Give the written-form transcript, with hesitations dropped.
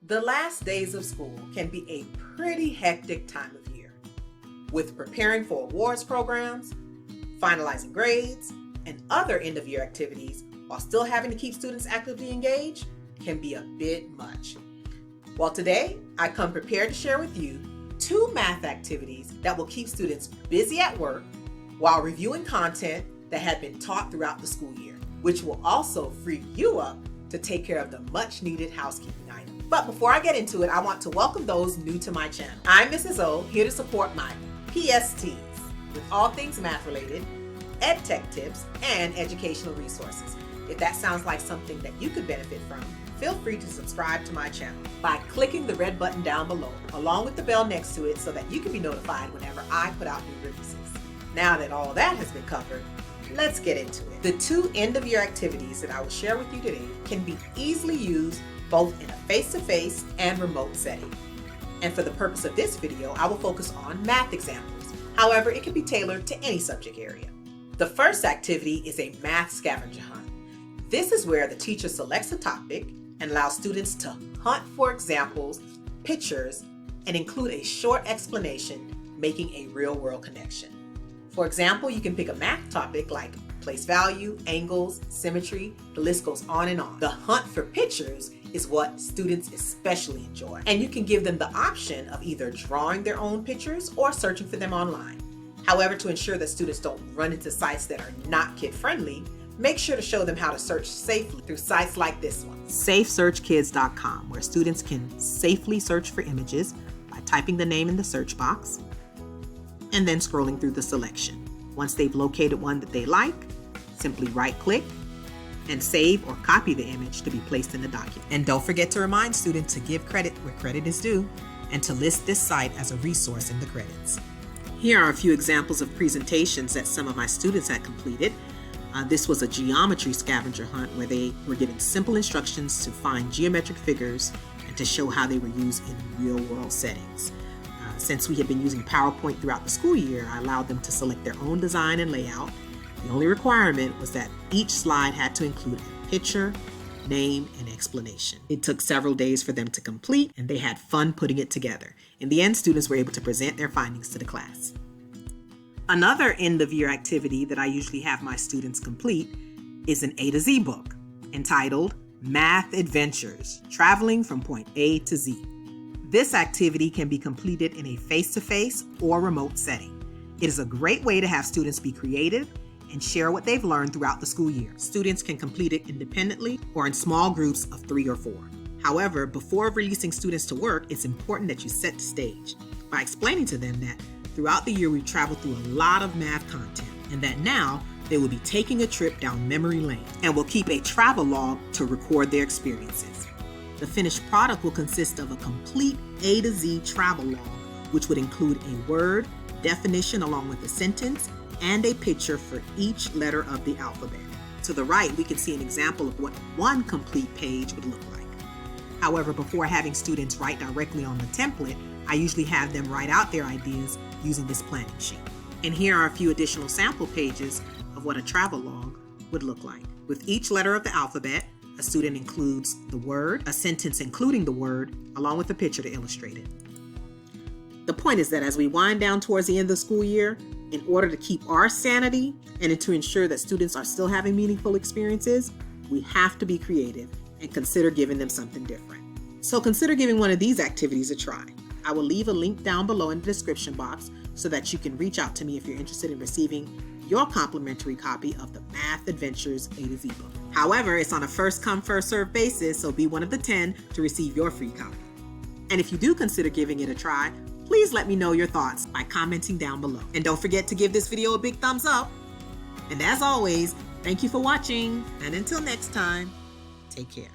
The last days of school can be a pretty hectic time of year, with preparing for awards programs, finalizing grades, and other end-of-year activities while still having to keep students actively engaged can be a bit much. Well, today I come prepared to share with you 2 math activities that will keep students busy at work while reviewing content that had been taught throughout the school year, which will also free you up to take care of the much-needed housekeeping items. But before I get into it, I want to welcome those new to my channel. I'm Mrs. O, here to support my PSTs with all things math-related, Edtech tips, and educational resources. If that sounds like something that you could benefit from, feel free to subscribe to my channel by clicking the red button down below, along with the bell next to it so that you can be notified whenever I put out new releases. Now that all that has been covered, let's get into it. The 2 end-of-year activities that I will share with you today can be easily used both in a face-to-face and remote setting. And for the purpose of this video, I will focus on math examples. However, it can be tailored to any subject area. The first activity is a math scavenger hunt. This is where the teacher selects a topic and allows students to hunt for examples, pictures, and include a short explanation, making a real-world connection. For example, you can pick a math topic like place value, angles, symmetry, the list goes on and on. The hunt for pictures is what students especially enjoy, and you can give them the option of either drawing their own pictures or searching for them online. However, to ensure that students don't run into sites that are not kid-friendly, make sure to show them how to search safely through sites like this one, safesearchkids.com, where students can safely search for images by typing the name in the search box and then scrolling through the selection. Once they've located one that they like, simply right-click and save or copy the image to be placed in the document. And don't forget to remind students to give credit where credit is due and to list this site as a resource in the credits. Here are a few examples of presentations that some of my students had completed. This was a geometry scavenger hunt where they were given simple instructions to find geometric figures and to show how they were used in real-world settings. Since we had been using PowerPoint throughout the school year, I allowed them to select their own design and layout. The only requirement was that each slide had to include a picture, name, and explanation. It took several days for them to complete, and they had fun putting it together. In the end, students were able to present their findings to the class. Another end-of-year activity that I usually have my students complete is an A to Z book entitled Math Adventures, Traveling from Point A to Z. This activity can be completed in a face-to-face or remote setting. It is a great way to have students be creative and share what they've learned throughout the school year. Students can complete it independently or in small groups of 3 or 4. However, before releasing students to work, it's important that you set the stage by explaining to them that throughout the year we've traveled through a lot of math content and that now they will be taking a trip down memory lane and will keep a travel log to record their experiences. The finished product will consist of a complete A to Z travel log, which would include a word, definition along with a sentence, and a picture for each letter of the alphabet. To the right, we can see an example of what one complete page would look like. However, before having students write directly on the template, I usually have them write out their ideas using this planning sheet. And here are a few additional sample pages of what a travel log would look like. With each letter of the alphabet, a student includes the word, a sentence including the word, along with a picture to illustrate it. The point is that as we wind down towards the end of the school year, in order to keep our sanity and to ensure that students are still having meaningful experiences, we have to be creative and consider giving them something different. So consider giving one of these activities a try. I will leave a link down below in the description box so that you can reach out to me if you're interested in receiving your complimentary copy of the Math Adventures A to Z book. However, it's on a first-come, first-served basis, so be one of the 10 to receive your free copy. And if you do consider giving it a try, please let me know your thoughts by commenting down below. And don't forget to give this video a big thumbs up. And as always, thank you for watching, and until next time, take care.